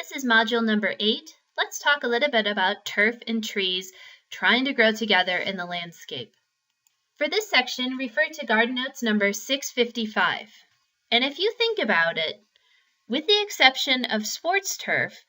This is module number 8. Let's talk a little bit about turf and trees trying to grow together in the landscape. For this section, refer to Garden Notes number 655. And if you think about it, with the exception of sports turf,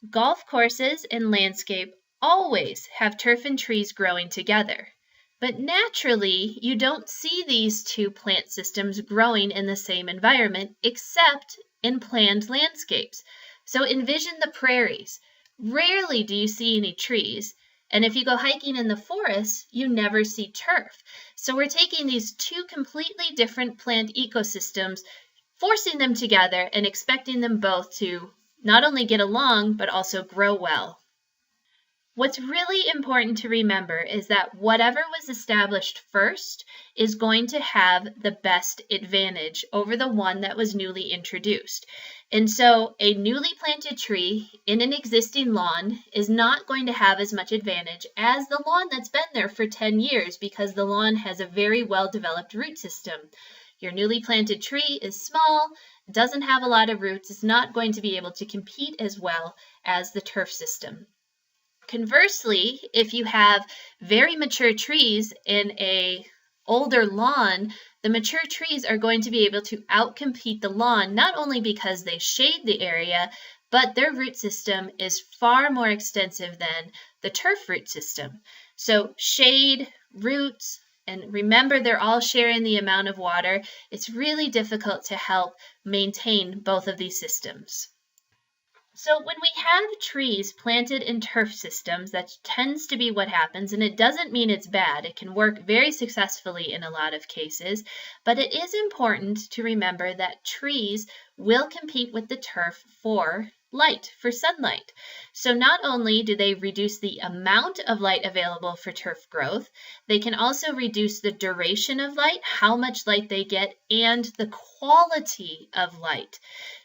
golf courses and landscape always have turf and trees growing together. But naturally, you don't see these two plant systems growing in the same environment except in planned landscapes. So envision the prairies. Rarely do you see any trees, and if you go hiking in the forest, you never see turf. So we're taking these two completely different plant ecosystems, forcing them together and expecting them both to not only get along, but also grow well. What's really important to remember is that whatever was established first is going to have the best advantage over the one that was newly introduced. And so a newly planted tree in an existing lawn is not going to have as much advantage as the lawn that's been there for 10 years because the lawn has a very well-developed root system. Your newly planted tree is small, doesn't have a lot of roots, is not going to be able to compete as well as the turf system. Conversely, if you have very mature trees in an older lawn, the mature trees are going to be able to outcompete the lawn, not only because they shade the area, but their root system is far more extensive than the turf root system. So shade, roots, and remember they're all sharing the amount of water. It's really difficult to help maintain both of these systems. So when we have trees planted in turf systems, that tends to be what happens, and it doesn't mean it's bad. It can work very successfully in a lot of cases, but it is important to remember that trees will compete with the turf for light, for sunlight. So not only do they reduce the amount of light available for turf growth, they can also reduce the duration of light, how much light they get, and the quality of light.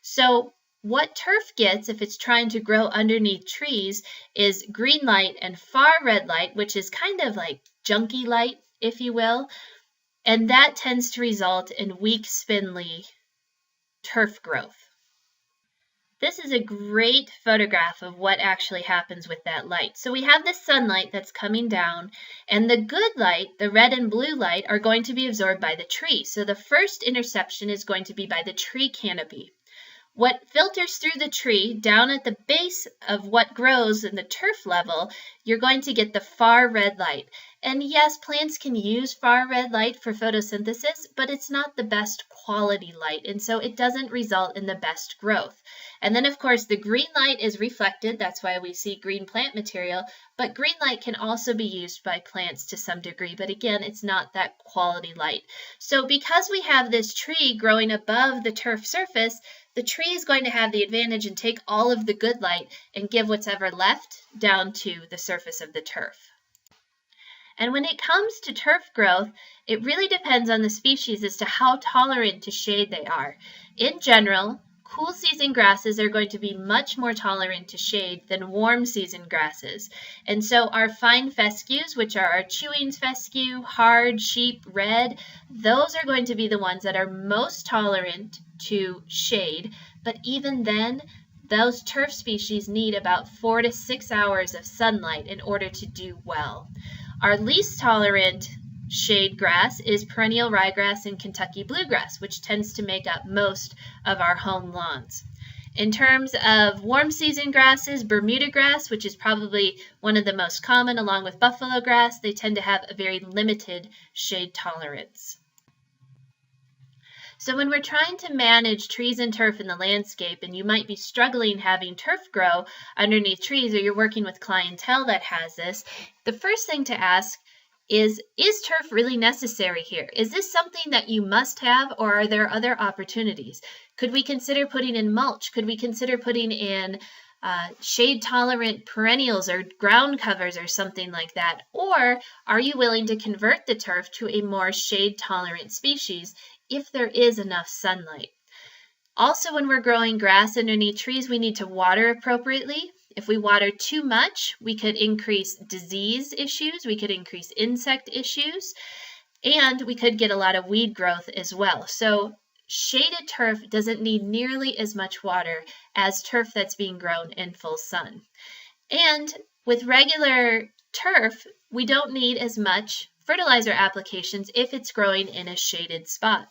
So what turf gets if it's trying to grow underneath trees is green light and far red light, which is kind of like junky light, if you will, and that tends to result in weak, spindly turf growth. This is a great photograph of what actually happens with that light. So we have the sunlight that's coming down, and the good light, the red and blue light, are going to be absorbed by the tree. So the first interception is going to be by the tree canopy. What filters through the tree down at the base of what grows in the turf level, you're going to get the far red light. And yes, plants can use far red light for photosynthesis, but it's not the best quality light, and so it doesn't result in the best growth. And then, of course, the green light is reflected. That's why we see green plant material, but green light can also be used by plants to some degree, but again, it's not that quality light. So because we have this tree growing above the turf surface, the tree is going to have the advantage and take all of the good light and give what's ever left down to the surface of the turf. And when it comes to turf growth, it really depends on the species as to how tolerant to shade they are. In general, cool season grasses are going to be much more tolerant to shade than warm season grasses. And so our fine fescues, which are our chewings fescue, hard, sheep, red, those are going to be the ones that are most tolerant to shade. But even then, those turf species need about 4 to 6 hours of sunlight in order to do well. Our least tolerant shade grass is perennial ryegrass and Kentucky bluegrass, which tends to make up most of our home lawns. In terms of warm season grasses, Bermuda grass, which is probably one of the most common along with buffalo grass, they tend to have a very limited shade tolerance. So when we're trying to manage trees and turf in the landscape, and you might be struggling having turf grow underneath trees, or you're working with clientele that has this, the first thing to ask is turf really necessary here? Is this something that you must have, or are there other opportunities? Could we consider putting in mulch? Could we consider putting in shade-tolerant perennials or ground covers or something like that? Or are you willing to convert the turf to a more shade-tolerant species if there is enough sunlight? Also, when we're growing grass underneath trees, we need to water appropriately. If we water too much, we could increase disease issues, we could increase insect issues, and we could get a lot of weed growth as well. So shaded turf doesn't need nearly as much water as turf that's being grown in full sun. And with regular turf, we don't need as much fertilizer applications if it's growing in a shaded spot.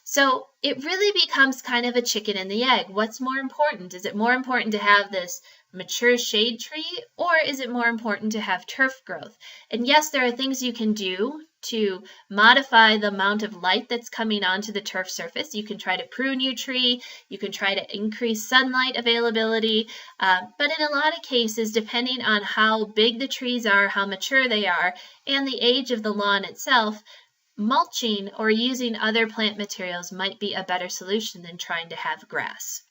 So it really becomes kind of a chicken and the egg. What's more important? Is it more important to have this mature shade tree, or is it more important to have turf growth? And yes, there are things you can do to modify the amount of light that's coming onto the turf surface. You can try to prune your tree, you can try to increase sunlight availability, but in a lot of cases, depending on how big the trees are, how mature they are, and the age of the lawn itself, mulching or using other plant materials might be a better solution than trying to have grass.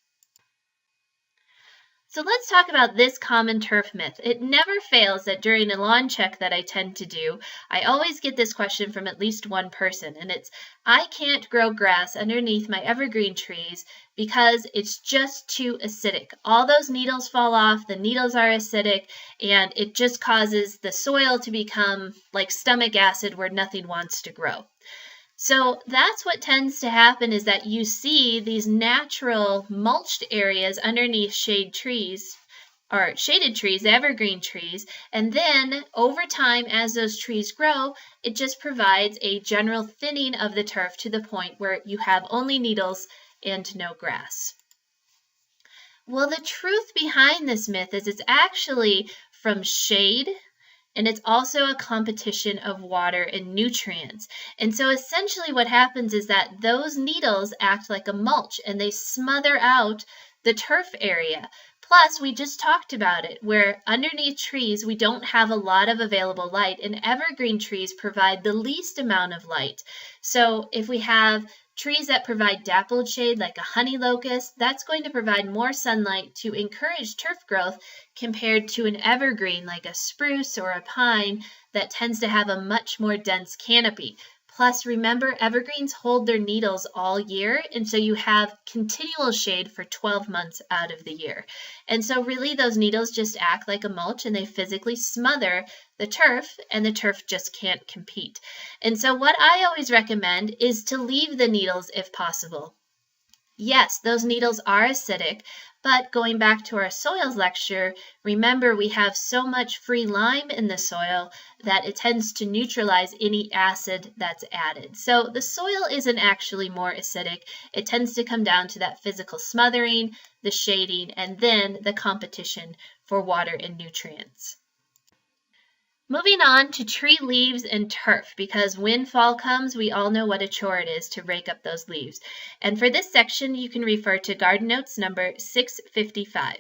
So let's talk about this common turf myth. It never fails that during a lawn check that I tend to do, I always get this question from at least one person, and it's, I can't grow grass underneath my evergreen trees because it's just too acidic. All those needles fall off, the needles are acidic, and it just causes the soil to become like stomach acid where nothing wants to grow. So that's what tends to happen, is that you see these natural mulched areas underneath shade trees, or shaded trees, evergreen trees, and then over time as those trees grow, it just provides a general thinning of the turf to the point where you have only needles and no grass. Well, the truth behind this myth is it's actually from shade, and it's also a competition of water and nutrients. And so essentially what happens is that those needles act like a mulch and they smother out the turf area. Plus, we just talked about it, where underneath trees we don't have a lot of available light, and evergreen trees provide the least amount of light. So if we have trees that provide dappled shade like a honey locust, that's going to provide more sunlight to encourage turf growth compared to an evergreen like a spruce or a pine that tends to have a much more dense canopy. Plus, remember, evergreens hold their needles all year, and so you have continual shade for 12 months out of the year. And so really those needles just act like a mulch and they physically smother the turf, and the turf just can't compete. And so what I always recommend is to leave the needles if possible. Yes, those needles are acidic, but going back to our soils lecture, remember we have so much free lime in the soil that it tends to neutralize any acid that's added. So the soil isn't actually more acidic. It tends to come down to that physical smothering, the shading, and then the competition for water and nutrients. Moving on to tree leaves and turf, because when fall comes, we all know what a chore it is to rake up those leaves. And for this section, you can refer to Garden Notes number 655.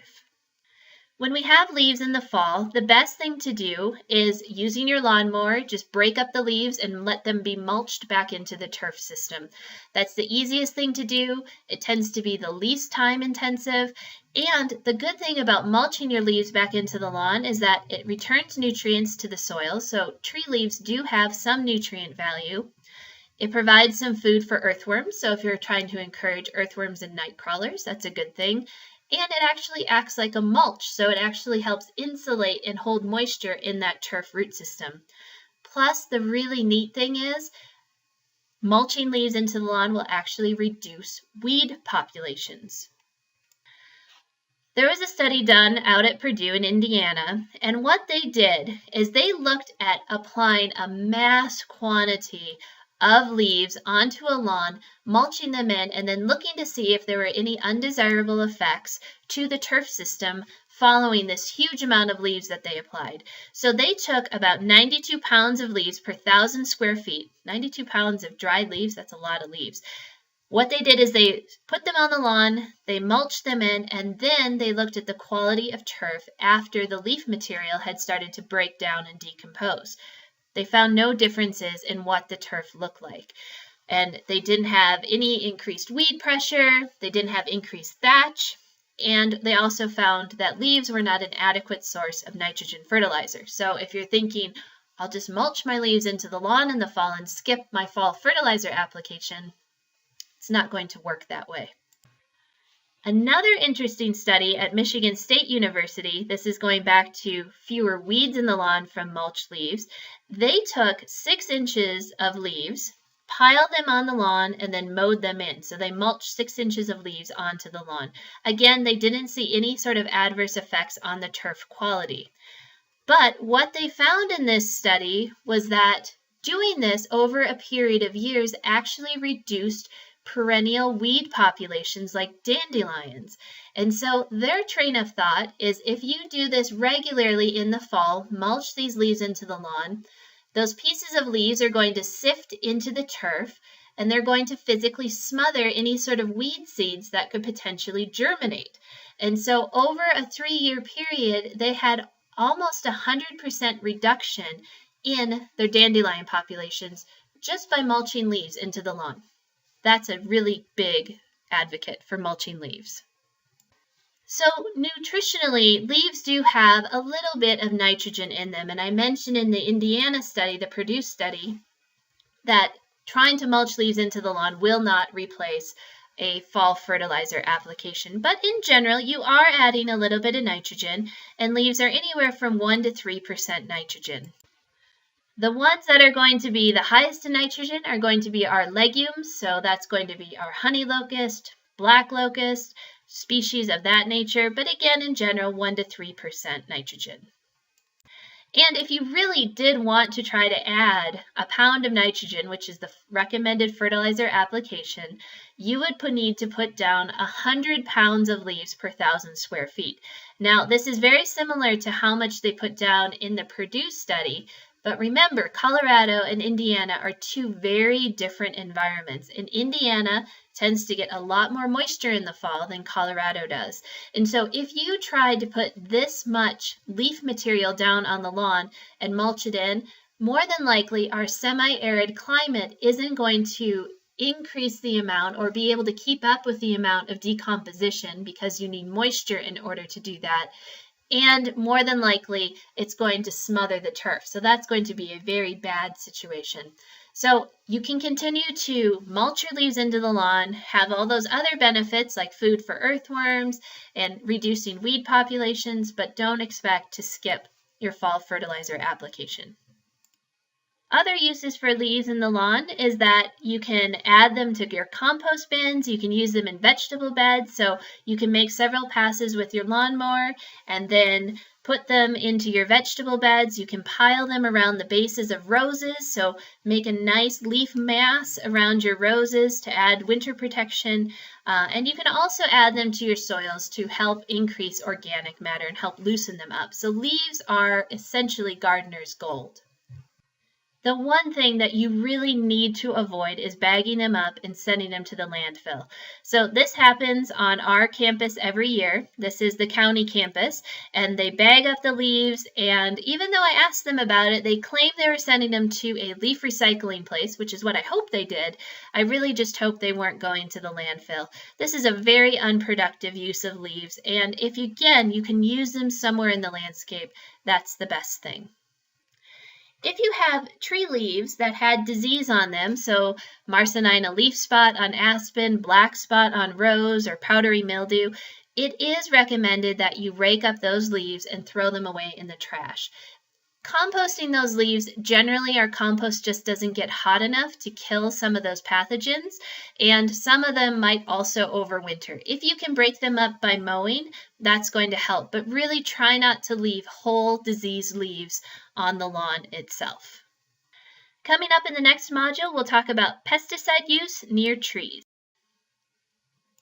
When we have leaves in the fall, the best thing to do is using your lawnmower, just break up the leaves and let them be mulched back into the turf system. That's the easiest thing to do. It tends to be the least time intensive. And the good thing about mulching your leaves back into the lawn is that it returns nutrients to the soil. So tree leaves do have some nutrient value. It provides some food for earthworms. So if you're trying to encourage earthworms and night crawlers, that's a good thing. And it actually acts like a mulch, so it actually helps insulate and hold moisture in that turf root system. Plus, the really neat thing is, mulching leaves into the lawn will actually reduce weed populations. There was a study done out at Purdue in Indiana, and what they did is they looked at applying a mass quantity of leaves onto a lawn, mulching them in, and then looking to see if there were any undesirable effects to the turf system following this huge amount of leaves that they applied. So they took about 92 pounds of leaves per 1,000 square feet. 92 pounds of dried leaves, that's a lot of leaves. What they did is they put them on the lawn, they mulched them in, and then they looked at the quality of turf after the leaf material had started to break down and decompose. They found no differences in what the turf looked like. And they didn't have any increased weed pressure, they didn't have increased thatch, and they also found that leaves were not an adequate source of nitrogen fertilizer. So if you're thinking, I'll just mulch my leaves into the lawn in the fall and skip my fall fertilizer application, it's not going to work that way. Another interesting study at Michigan State University, this is going back to fewer weeds in the lawn from mulched leaves. They took 6 inches of leaves piled them on the lawn, and then mowed them in. So they mulched 6 inches of leaves onto the lawn. Again, they didn't see any sort of adverse effects on the turf quality. But what they found in this study was that doing this over a period of years actually reduced perennial weed populations like dandelions. And so their train of thought is if you do this regularly in the fall, mulch these leaves into the lawn, those pieces of leaves are going to sift into the turf, and they're going to physically smother any sort of weed seeds that could potentially germinate. And so over a 3-year period, they had almost 100% reduction in their dandelion populations just by mulching leaves into the lawn. That's a really big advocate for mulching leaves. So nutritionally, leaves do have a little bit of nitrogen in them. And I mentioned in the Indiana study, the Purdue study, that trying to mulch leaves into the lawn will not replace a fall fertilizer application. But in general, you are adding a little bit of nitrogen, and leaves are anywhere from 1 to 3% nitrogen. The ones that are going to be the highest in nitrogen are going to be our legumes. So that's going to be our honey locust, black locust, species of that nature. But again, in general, 1 to 3% nitrogen. And if you really did want to try to add a pound of nitrogen, which is the recommended fertilizer application, you would need to put down 100 pounds of leaves per 1,000 square feet. Now, this is very similar to how much they put down in the Purdue study. But remember, Colorado and Indiana are 2 very different environments. And Indiana tends to get a lot more moisture in the fall than Colorado does. And so if you tried to put this much leaf material down on the lawn and mulch it in, more than likely our semi-arid climate isn't going to increase the amount or be able to keep up with the amount of decomposition because you need moisture in order to do that. And more than likely, it's going to smother the turf. So that's going to be a very bad situation. So you can continue to mulch your leaves into the lawn, have all those other benefits like food for earthworms and reducing weed populations, but don't expect to skip your fall fertilizer application. Other uses for leaves in the lawn is that you can add them to your compost bins. You can use them in vegetable beds. So you can make several passes with your lawnmower and then put them into your vegetable beds. You can pile them around the bases of roses. So make a nice leaf mass around your roses to add winter protection. And you can also add them to your soils to help increase organic matter and help loosen them up. So leaves are essentially gardener's gold. The one thing that you really need to avoid is bagging them up and sending them to the landfill. So this happens on our campus every year. This is the county campus, and they bag up the leaves, and even though I asked them about it, they claim they were sending them to a leaf recycling place, which is what I hope they did. I really just hope they weren't going to the landfill. This is a very unproductive use of leaves, and if you can use them somewhere in the landscape, that's the best thing. If you have tree leaves that had disease on them, so Marsanina leaf spot on aspen, black spot on rose, or powdery mildew, it is recommended that you rake up those leaves and throw them away in the trash. Composting those leaves, generally our compost just doesn't get hot enough to kill some of those pathogens, and some of them might also overwinter. If you can break them up by mowing, that's going to help, but really try not to leave whole diseased leaves on the lawn itself. Coming up in the next module, we'll talk about pesticide use near trees.